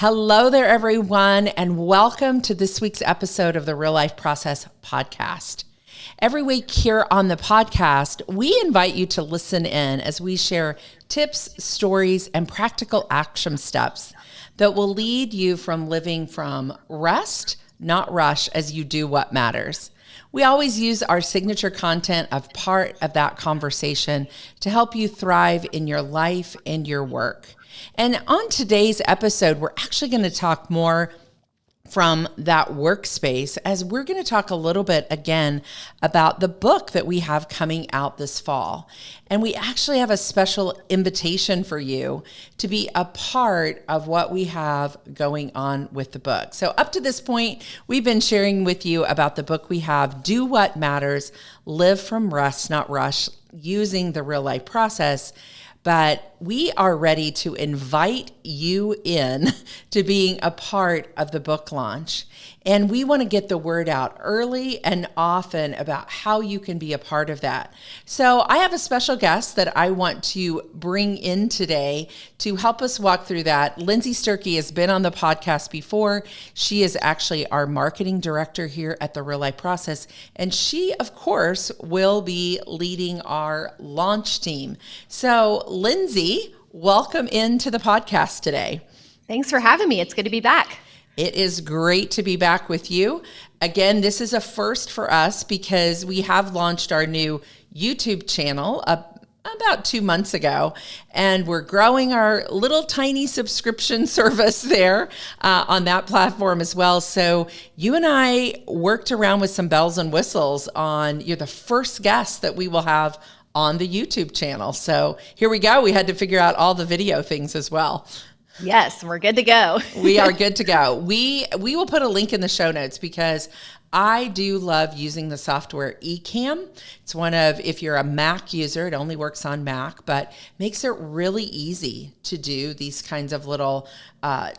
Hello there, everyone, and welcome to this week's episode of the Real Life Process podcast. Every week here on the podcast, we invite you to listen in as we share tips, stories, and practical action steps that will lead you from living from rest, not rush, as you do what matters. We always use our signature content of part of that conversation to help you thrive in your life and your work. And on today's episode, we're actually going to talk more from that workspace, as we're going to talk a little bit again about the book that we have coming out this fall. And we actually have a special invitation for you to be a part of what we have going on with the book. So up to this point, we've been sharing with you about the book we have, Do What Matters, Live from Rest, Not Rush, using the real life process. But we are ready to invite you in to being a part of the book launch. And we want to get the word out early and often about how you can be a part of that. So I have a special guest that I want to bring in today to help us walk through that. Lindsay Sterchi has been on the podcast before. She is actually our marketing director here at the Real Life Process. And she, of course, will be leading our launch team. So Lindsay, welcome into the podcast today. Thanks for having me. It's good to be back. It is great to be back with you. Again, this is a first for us because we have launched our new YouTube channel about 2 months ago, and we're growing our little tiny subscription service there on that platform as well. So you and I worked around with some bells and whistles on, you're the first guest that we will have on the YouTube channel. So here we go. We had to figure out all the video things as well. Yes, we're good to go. We are good to go. We will put a link in the show notes because I do love using the software Ecamm. It's one of, if you're a Mac user, it only works on Mac, but makes it really easy to do these kinds of little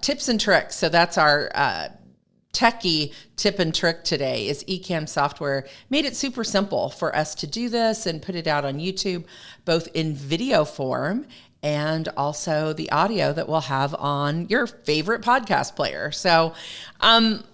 tips and tricks. So that's our techie tip and trick today is Ecamm software made it super simple for us to do this and put it out on YouTube, both in video form and also the audio that we'll have on your favorite podcast player. So,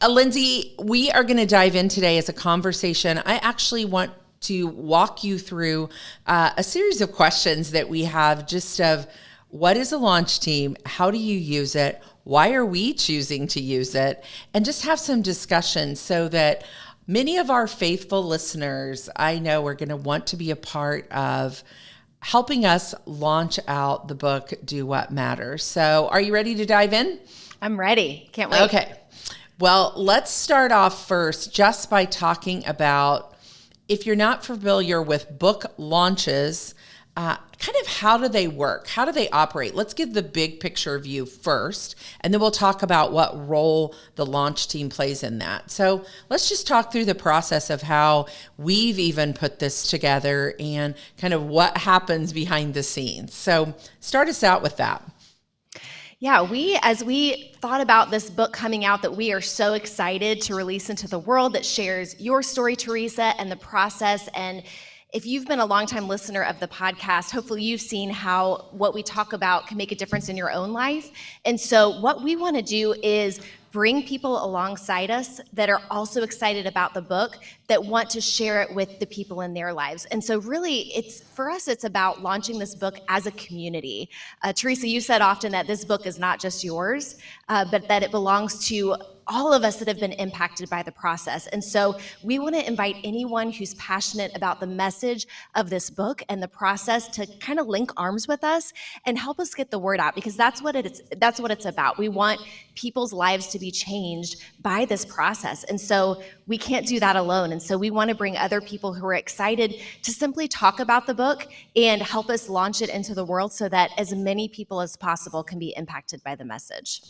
Lindsay, we are going to dive in today as a conversation. I actually want to walk you through a series of questions that we have just of what is a launch team? How do you use it? Why are we choosing to use it? And just have some discussion so that many of our faithful listeners, I know, are going to want to be a part of helping us launch out the book, Do What Matters. So are you ready to dive in? I'm ready. Can't wait. Okay. Well, let's start off first just by talking about, if you're not familiar with book launches, kind of how do they work? How do they operate? Let's give the big picture view first, and then we'll talk about what role the launch team plays in that. So let's just talk through the process of how we've even put this together and kind of what happens behind the scenes. So start us out with that. Yeah, as we thought about this book coming out that we are so excited to release into the world, that shares your story, Teresa, and the process. And if you've been a longtime listener of the podcast, hopefully you've seen how what we talk about can make a difference in your own life. And so what we want to do is bring people alongside us that are also excited about the book, that want to share it with the people in their lives. And so really, for us, it's about launching this book as a community. Teresa, you said often that this book is not just yours, but that it belongs to all of us that have been impacted by the process. And so we want to invite anyone who's passionate about the message of this book and the process to kind of link arms with us and help us get the word out, because that's what it's about. We want people's lives to be changed by this process. And so we can't do that alone. And so we want to bring other people who are excited to simply talk about the book and help us launch it into the world so that as many people as possible can be impacted by the message.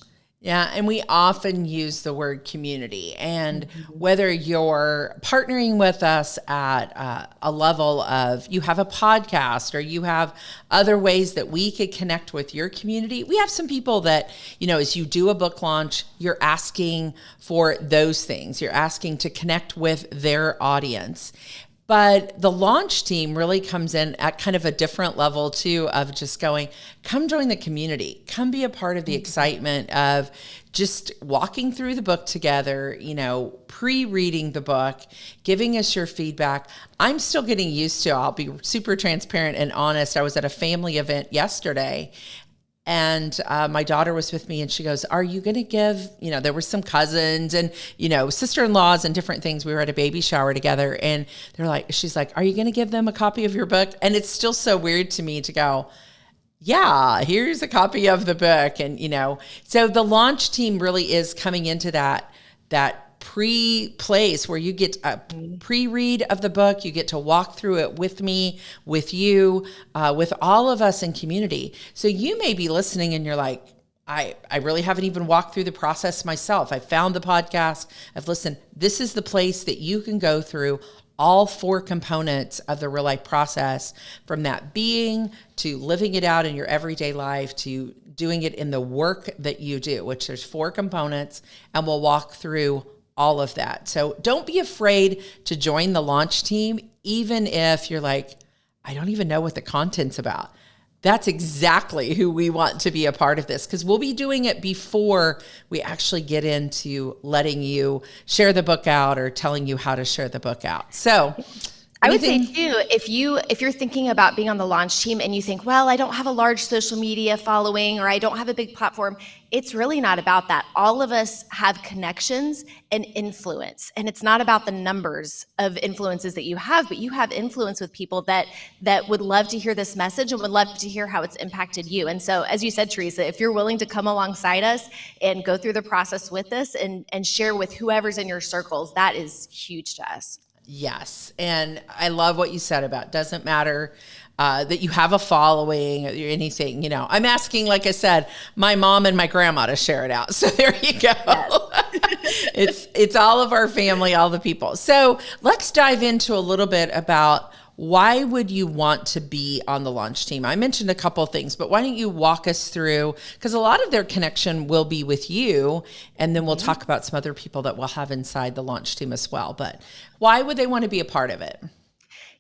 Yeah, and we often use the word community. And whether you're partnering with us at a level of you have a podcast or you have other ways that we could connect with your community, we have some people that, as you do a book launch, you're asking for those things. You're asking to connect with their audience. But the launch team really comes in at kind of a different level too, of just going, come join the community, come be a part of the excitement of just walking through the book together, pre-reading the book, giving us your feedback. I'm still getting used to, I'll be super transparent and honest. I was at a family event yesterday, and my daughter was with me, and she goes, are you going to give, there were some cousins and, sister-in-laws and different things. We were at a baby shower together, and she's like, are you going to give them a copy of your book? And it's still so weird to me to go, yeah, here's a copy of the book. And, so the launch team really is coming into that pre-place where you get a pre-read of the book. You get to walk through it with me, with you, with all of us in community. So you may be listening and you're like, I really haven't even walked through the process myself. I found the podcast. I've listened. This is the place that you can go through all 4 components of the real life process, from that being to living it out in your everyday life to doing it in the work that you do, which there's 4 components, and we'll walk through all of that. So don't be afraid to join the launch team, even if you're like, I don't even know what the content's about. That's exactly who we want to be a part of this, because we'll be doing it before we actually get into letting you share the book out or telling you how to share the book out. So I would say too, if you're thinking about being on the launch team and you think, well, I don't have a large social media following or I don't have a big platform, it's really not about that. All of us have connections and influence, and it's not about the numbers of influences that you have, but you have influence with people that would love to hear this message and would love to hear how it's impacted you. And so, as you said, Teresa, if you're willing to come alongside us and go through the process with us and share with whoever's in your circles, that is huge to us. Yes. And I love what you said about doesn't matter that you have a following or anything, I'm asking, like I said, my mom and my grandma to share it out. So there you go. Yes. It's all of our family, all the people. So let's dive into a little bit about why would you want to be on the launch team? I mentioned a couple of things, but why don't you walk us through, because a lot of their connection will be with you, and then we'll talk about some other people that we'll have inside the launch team as well. But why would they want to be a part of it?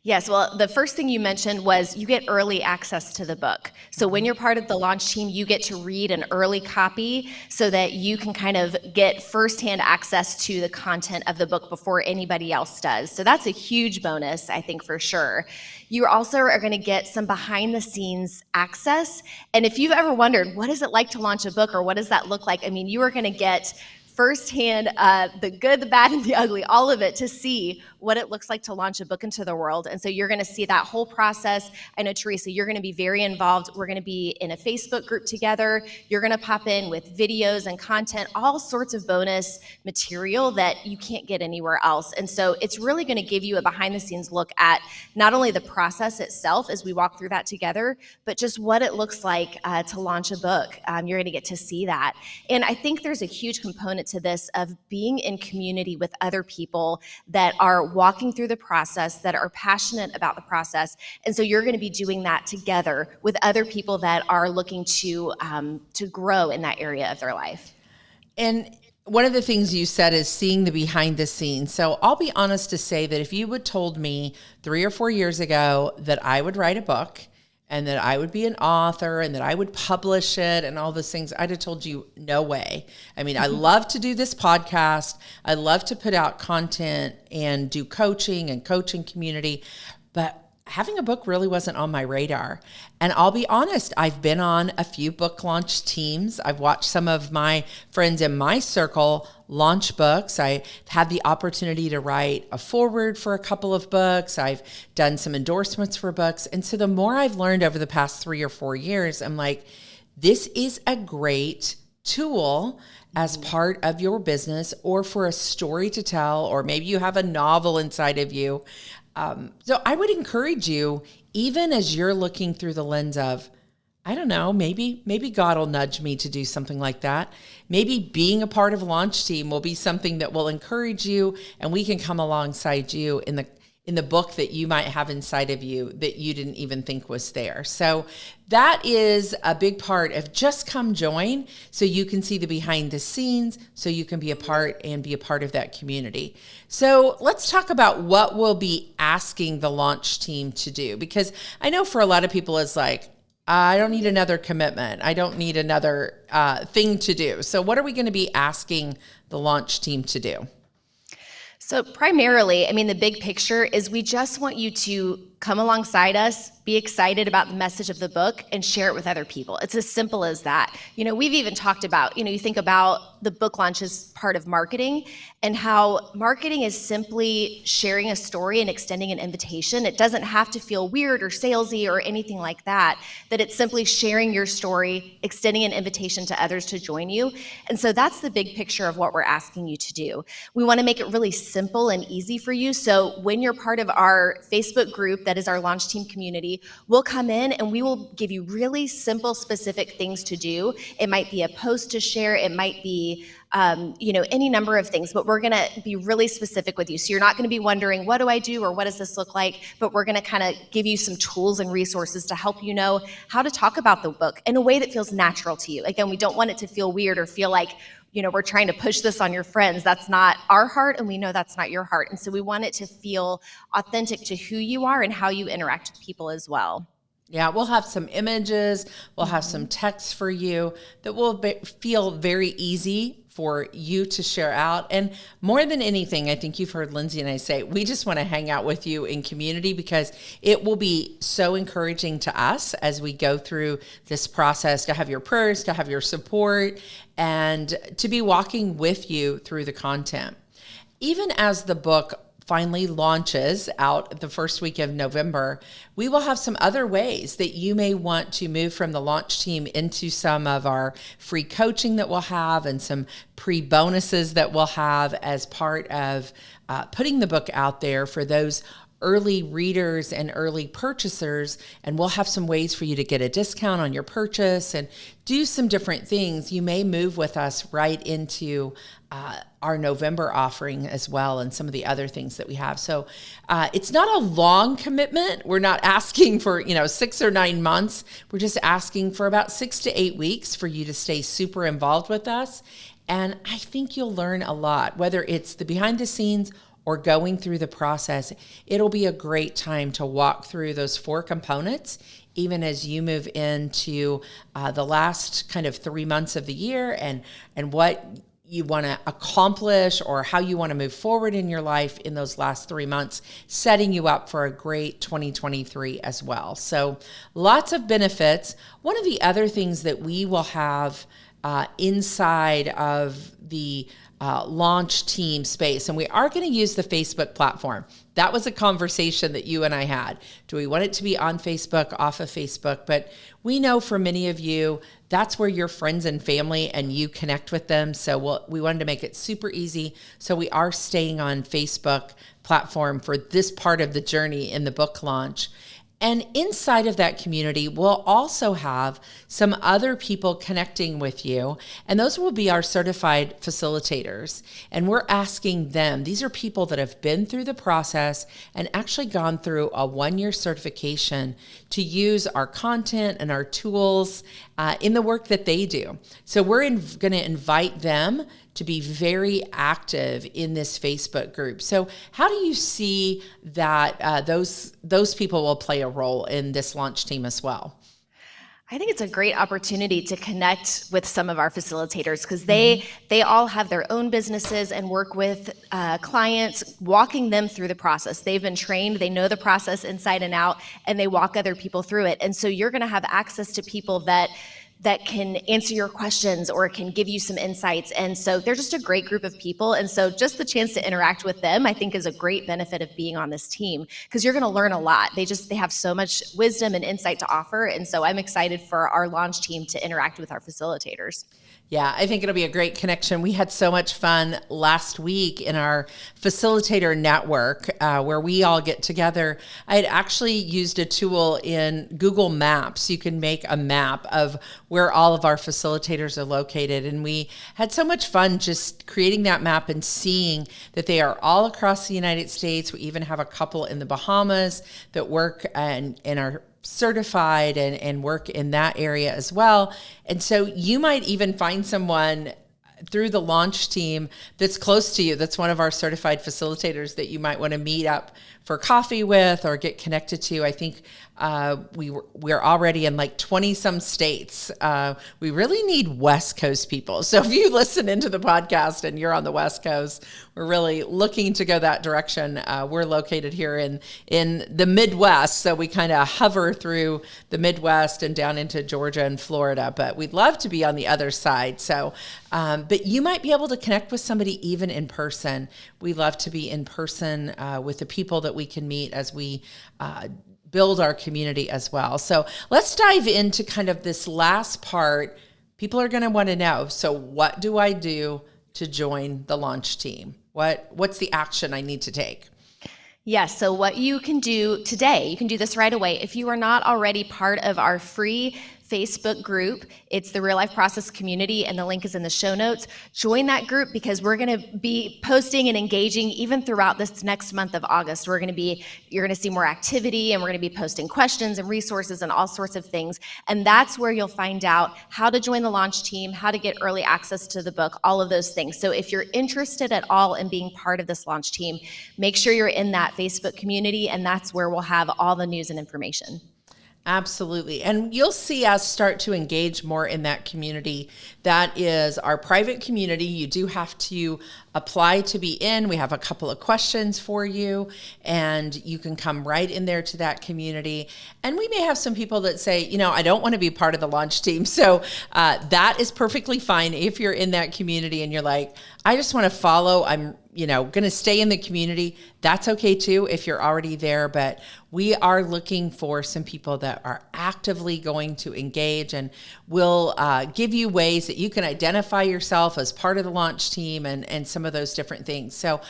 Yes, well, the first thing you mentioned was you get early access to the book. So when you're part of the launch team, you get to read an early copy so that you can kind of get firsthand access to the content of the book before anybody else does. So that's a huge bonus, I think, for sure. You also are going to get some behind the scenes access. And if you've ever wondered, what is it like to launch a book, or what does that look like? I mean, you are going to get firsthand the good, the bad, and the ugly, all of it, to see what it looks like to launch a book into the world. And so you're going to see that whole process. I know, Teresa, you're going to be very involved. We're going to be in a Facebook group together. You're going to pop in with videos and content, all sorts of bonus material that you can't get anywhere else. And so it's really going to give you a behind the scenes look at not only the process itself as we walk through that together, but just what it looks like to launch a book. You're going to get to see that. And I think there's a huge component to this of being in community with other people that are walking through the process, that are passionate about the process. And so you're going to be doing that together with other people that are looking to grow in that area of their life. And one of the things you said is seeing the behind the scenes. So I'll be honest to say that if you had told me 3 or 4 years ago that I would write a book and that I would be an author and that I would publish it and all those things, I'd have told you, no way. I mean, I love to do this podcast. I love to put out content and do coaching and coaching community, but having a book really wasn't on my radar. And I'll be honest, I've been on a few book launch teams. I've watched some of my friends in my circle launch books. I had the opportunity to write a foreword for a couple of books. I've done some endorsements for books. And so the more I've learned over the past 3 or 4 years, I'm like, this is a great tool as part of your business or for a story to tell, or maybe you have a novel inside of you. So I would encourage you, even as you're looking through the lens of, I don't know, maybe God will nudge me to do something like that. Maybe being a part of a launch team will be something that will encourage you, and we can come alongside you in the book that you might have inside of you that you didn't even think was there. So that is a big part of just come join so you can see the behind the scenes, so you can be a part of that community. So let's talk about what we'll be asking the launch team to do, because I know for a lot of people it's like, I don't need another commitment. I don't need another thing to do. So what are we going to be asking the launch team to do? So primarily, the big picture is we just want you to come alongside us, be excited about the message of the book, and share it with other people. It's as simple as that. We've even talked about, you think about the book launch as part of marketing and how marketing is simply sharing a story and extending an invitation. It doesn't have to feel weird or salesy or anything like that, that it's simply sharing your story, extending an invitation to others to join you. And so that's the big picture of what we're asking you to do. We want to make it really simple and easy for you. So when you're part of our Facebook group, that is our launch team community, we'll come in and we will give you really simple, specific things to do. It might be a post to share. It might be any number of things, but we're going to be really specific with you. So you're not going to be wondering, what do I do or what does this look like? But we're going to kind of give you some tools and resources to help you know how to talk about the book in a way that feels natural to you. Again, we don't want it to feel weird or feel like, we're trying to push this on your friends. That's not our heart, and we know that's not your heart. And so we want it to feel authentic to who you are and how you interact with people as well. Yeah, we'll have some images, we'll have some text for you that will feel very easy for you to share out. And more than anything, I think you've heard Lindsay and I say, we just want to hang out with you in community because it will be so encouraging to us as we go through this process to have your prayers, to have your support, and to be walking with you through the content. Even as the book finally launches out the first week of November, we will have some other ways that you may want to move from the launch team into some of our free coaching that we'll have and some pre-bonuses that we'll have as part of putting the book out there for those early readers and early purchasers. And we'll have some ways for you to get a discount on your purchase and do some different things. You may move with us right into our November offering as well, and some of the other things that we have. So it's not a long commitment. We're not asking for 6 or 9 months. We're just asking for about 6 to 8 weeks for you to stay super involved with us. And I think you'll learn a lot, whether it's the behind the scenes or going through the process. It'll be a great time to walk through those 4 components, even as you move into the last kind of 3 months of the year and what you want to accomplish or how you want to move forward in your life in those last 3 months, setting you up for a great 2023 as well. So lots of benefits. One of the other things that we will have inside of the launch team space, and we are going to use the Facebook platform. That was a conversation that you and I had. Do we want it to be on Facebook, off of Facebook? But we know for many of you, that's where your friends and family and you connect with them. So we wanted to make it super easy. So we are staying on Facebook platform for this part of the journey in the book launch. And inside of that community, we'll also have some other people connecting with you, and those will be our certified facilitators. And we're asking them, these are people that have been through the process and actually gone through a 1-year certification to use our content and our tools in the work that they do. So we're going to invite them to be very active in this Facebook group. So how do you see that those people will play a role in this launch team as well? I think it's a great opportunity to connect with some of our facilitators because they all have their own businesses and work with clients, walking them through the process. They've been trained, they know the process inside and out, and they walk other people through it. And so you're going to have access to people that can answer your questions or can give you some insights. And so they're just a great group of people. And so just the chance to interact with them, I think, is a great benefit of being on this team because you're going to learn a lot. They have so much wisdom and insight to offer. And so I'm excited for our launch team to interact with our facilitators. Yeah, I think it'll be a great connection. We had so much fun last week in our facilitator network where we all get together. I had actually used a tool in Google Maps. You can make a map of where all of our facilitators are located. And we had so much fun just creating that map and seeing that they are all across the United States. We even have a couple in the Bahamas that work and are certified and work in that area as well. And so you might even find someone through the launch team that's close to you, that's one of our certified facilitators that you might want to meet up for coffee with or get connected to. I think we're already in like 20 some states. We really need West Coast people. So if you listen into the podcast and you're on the West Coast, we're really looking to go that direction. We're located here in the Midwest. So we kind of hover through the Midwest and down into Georgia and Florida, but we'd love to be on the other side. So, but you might be able to connect with somebody even in person. We love to be in person with the people that we can meet as we build our community as well. So let's dive into kind of this last part. People are going to want to know, so what do I do to join the launch team? What's the action I need to take? Yes, so what you can do today, you can do this right away. If you are not already part of our free Facebook group, it's the Real Life Process Community, and the link is in the show notes. Join that group because we're going to be posting and engaging even throughout this next month of August. You're going to see more activity, and we're going to be posting questions and resources and all sorts of things. And that's where you'll find out how to join the launch team, how to get early access to the book, all of those things. So if you're interested at all in being part of this launch team, make sure you're in that Facebook community, and that's where we'll have all the news and information. Absolutely. And you'll see us start to engage more in that community. That is our private community. You do have to apply to be in. We have a couple of questions for you, and you can come right in there to that community. And we may have some people that say, I don't want to be part of the launch team. So that is perfectly fine if you're in that community and you're like, I just want to follow. I'm going to stay in the community. That's okay too if you're already there, but we are looking for some people that are actively going to engage, and we'll give you ways that you can identify yourself as part of the launch team and some of those different things. So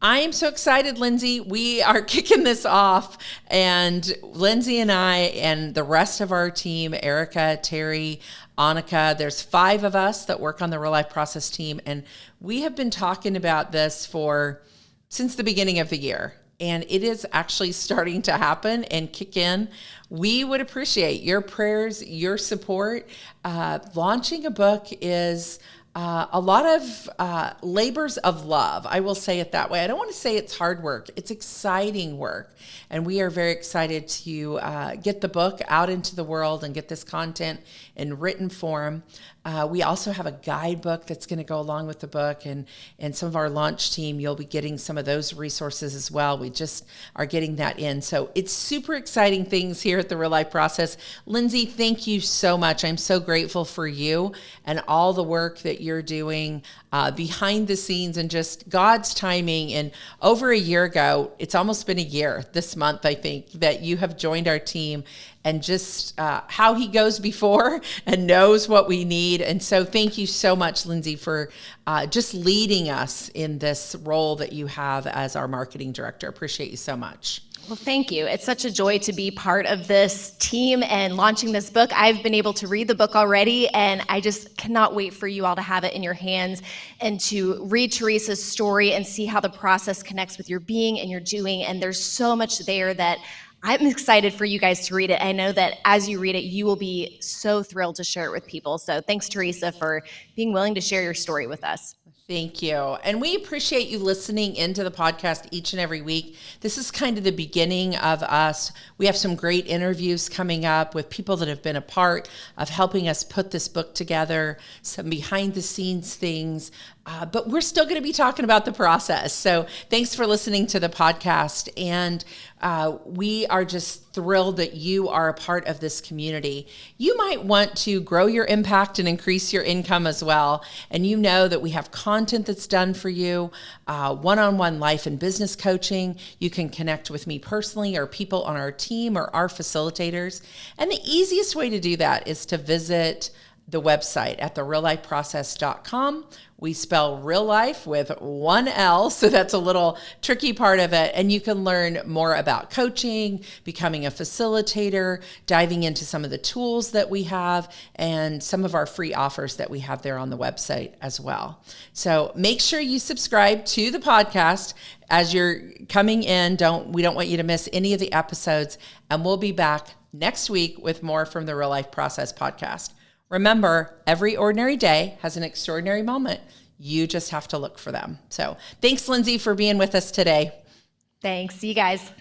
I am so excited, Lindsay. We are kicking this off, and Lindsay and I and the rest of our team, Erica, Terry, Annika, there's 5 of us that work on the Real Life Process team, and we have been talking about this since the beginning of the year, and it is actually starting to happen and kick in. We would appreciate your prayers, your support. Launching a book is a lot of labors of love. I will say it that way. I don't want to say it's hard work. It's exciting work. And we are very excited to get the book out into the world and get this content in written form. We also have a guidebook that's going to go along with the book, and some of our launch team, you'll be getting some of those resources as well. We just are getting that in. So it's super exciting things here at the Real Life Process. Lindsay, thank you so much. I'm so grateful for you and all the work that you're doing behind the scenes and just God's timing. And over a year ago, it's almost been a year this month, I think, that you have joined our team, and just how he goes before and knows what we need. And so thank you so much, Lindsay, for just leading us in this role that you have as our marketing director. Appreciate you so much. Well, thank you. It's such a joy to be part of this team and launching this book. I've been able to read the book already, and I just cannot wait for you all to have it in your hands and to read Teresa's story and see how the process connects with your being and your doing. And there's so much there that I'm excited for you guys to read it. I know that as you read it, you will be so thrilled to share it with people. So thanks, Teresa, for being willing to share your story with us. Thank you. And we appreciate you listening into the podcast each and every week. This is kind of the beginning of us. We have some great interviews coming up with people that have been a part of helping us put this book together, some behind the scenes things. But we're still going to be talking about the process. So thanks for listening to the podcast. And we are just thrilled that you are a part of this community. You might want to grow your impact and increase your income as well. And you know that we have content that's done for you, one-on-one life and business coaching. You can connect with me personally or people on our team or our facilitators. And the easiest way to do that is to visit the website at thereallifeprocess.com. We spell real life with one L, so that's a little tricky part of it. And you can learn more about coaching, becoming a facilitator, diving into some of the tools that we have, and some of our free offers that we have there on the website as well. So make sure you subscribe to the podcast as you're coming in. We don't want you to miss any of the episodes, and we'll be back next week with more from the Real Life Process podcast. Remember, every ordinary day has an extraordinary moment. You just have to look for them. So thanks, Lindsay, for being with us today. Thanks. See you guys.